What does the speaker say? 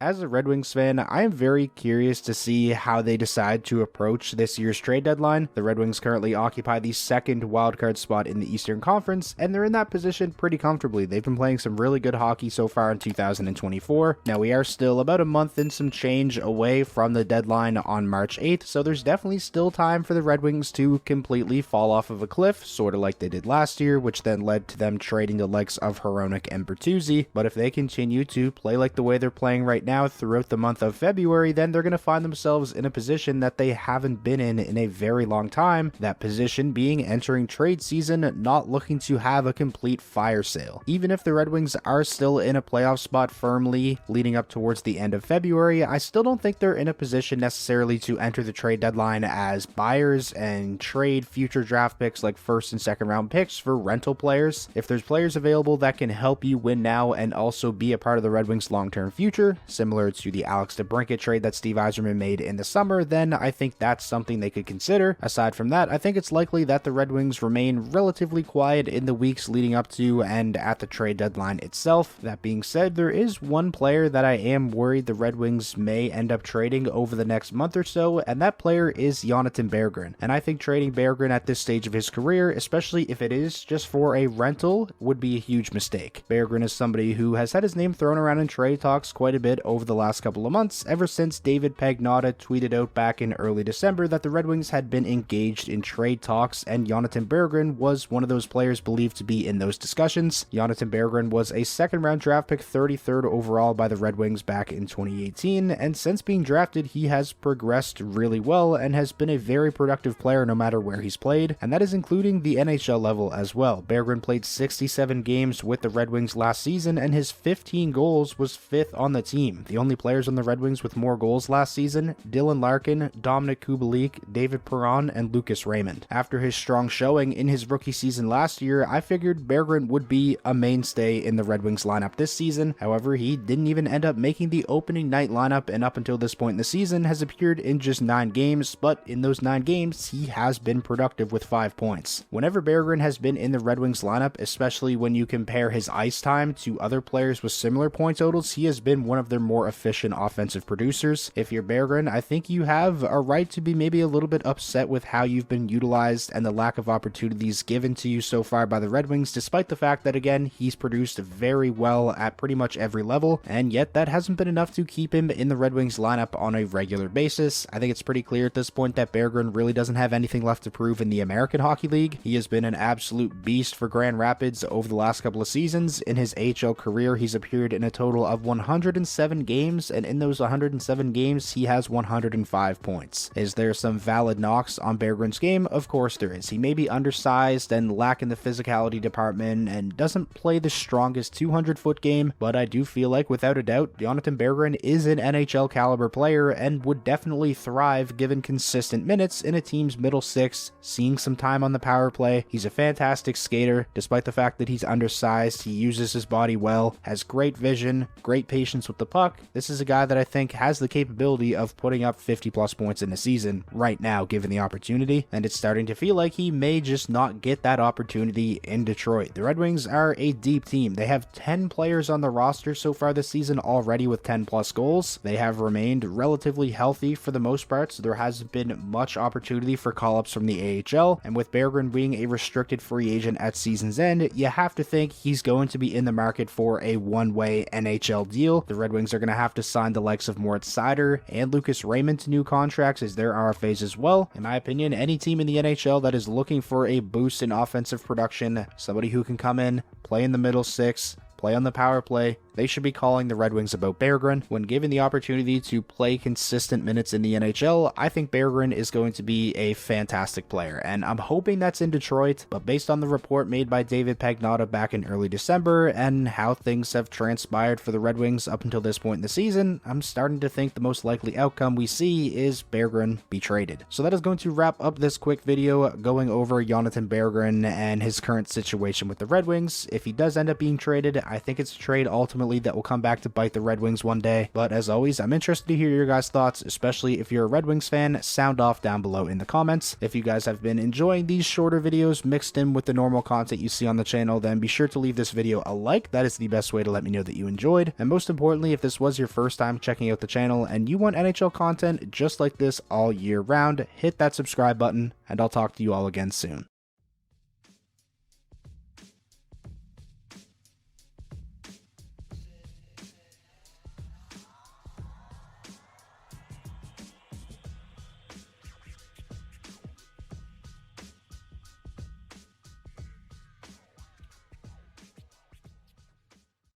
As a Red Wings fan, I am very curious to see how they decide to approach this year's trade deadline. The Red Wings currently occupy the second wildcard spot in the Eastern Conference, and they're in that position pretty comfortably. They've been playing some really good hockey so far in 2024. Now, we are still about a month and some change away from the deadline on March 8th, so there's definitely still time for the Red Wings to completely fall off of a cliff, sort of like they did last year, which then led to them trading the likes of Hronek and Bertuzzi. But if they continue to play like the way they're playing right now throughout the month of February, then they're going to find themselves in a position that they haven't been in a very long time. That position being entering trade season, not looking to have a complete fire sale. Even if the Red Wings are still in a playoff spot firmly leading up towards the end of February, I still don't think they're in a position necessarily to enter the trade deadline as buyers and trade future draft picks like first and second round picks for rental players. If there's players available that can help you win now and also be a part of the Red Wings long-term future, similar to the Alex DeBrincat trade that Steve Yzerman made in the summer, then I think that's something they could consider. Aside from that, I think it's likely that the Red Wings remain relatively quiet in the weeks leading up to and at the trade deadline itself. That being said, there is one player that I am worried the Red Wings may end up trading over the next month or so, and that player is Jonathan Berggren. And I think trading Berggren at this stage of his career, especially if it is just for a rental, would be a huge mistake. Berggren is somebody who has had his name thrown around in trade talks quite a bit over the last couple of months, ever since David Pagnotta tweeted out back in early December that the Red Wings had been engaged in trade talks, and Jonathan Berggren was one of those players believed to be in those discussions. Jonathan Berggren was a second round draft pick, 33rd overall by the Red Wings back in 2018, and since being drafted he has progressed really well and has been a very productive player no matter where he's played, and that is including the NHL level as well. Berggren played 67 games with the Red Wings last season, and his 15 goals was 5th on the team. The only players on the Red Wings with more goals last season: Dylan Larkin, Dominic Kubalik, David Perron, and Lucas Raymond. After his strong showing in his rookie season last year, I figured Berggren would be a mainstay in the Red Wings lineup this season. However, he didn't even end up making the opening night lineup, and up until this point in the season has appeared in just 9 games, but in those 9 games he has been productive with 5 points. Whenever Berggren has been in the Red Wings lineup, especially when you compare his ice time to other players with similar point totals, he has been one of their more efficient offensive producers. If you're Berggren, I think you have a right to be maybe a little bit upset with how you've been utilized and the lack of opportunities given to you so far by the Red Wings, despite the fact that, again, he's produced very well at pretty much every level, and yet that hasn't been enough to keep him in the Red Wings lineup on a regular basis. I think it's pretty clear at this point that Berggren really doesn't have anything left to prove in the American Hockey League. He has been an absolute beast for Grand Rapids over the last couple of seasons. In his AHL career, he's appeared in a total of 107 games, and in those 107 games, he has 105 points. Is there some valid knocks on Berggren's game? Of course there is. He may be undersized and lack in the physicality department and doesn't play the strongest 200-foot game, but I do feel like, without a doubt, Jonathan Berggren is an NHL caliber player and would definitely thrive given consistent minutes in a team's middle six, seeing some time on the power play. He's a fantastic skater. Despite the fact that he's undersized, he uses his body well, has great vision, great patience with the puck. This is a guy that I think has the capability of putting up 50 plus points in a season right now given the opportunity, and it's starting to feel like he may just not get that opportunity in Detroit. The Red Wings are a deep team. They have 10 players on the roster so far this season already with 10 plus goals. They have remained relatively healthy for the most part, so there hasn't been much opportunity for call-ups from the AHL, and with Berggren being a restricted free agent at season's end, you have to think he's going to be in the market for a one-way NHL deal. The Red Wings are going to have to sign the likes of Moritz Seider and Lucas Raymond to new contracts as their RFAs as well. In my opinion, any team in the NHL that is looking for a boost in offensive production, somebody who can come in, play in the middle six, play on the power play, they should be calling the Red Wings about Berggren. When given the opportunity to play consistent minutes in the NHL, I think Berggren is going to be a fantastic player, and I'm hoping that's in Detroit, but based on the report made by David Pagnotta back in early December and how things have transpired for the Red Wings up until this point in the season, I'm starting to think the most likely outcome we see is Berggren be traded. So that is going to wrap up this quick video going over Jonathan Berggren and his current situation with the Red Wings. If he does end up being traded, I think it's a trade ultimately ultimately that will come back to bite the Red Wings one day. But as always, I'm interested to hear your guys' thoughts, especially if you're a Red Wings fan. Sound off down below in the comments. If you guys have been enjoying these shorter videos mixed in with the normal content you see on the channel, then be sure to leave this video a like. That is the best way to let me know that you enjoyed. And most importantly, if this was your first time checking out the channel and you want NHL content just like this all year round, hit that subscribe button, and I'll talk to you all again soon.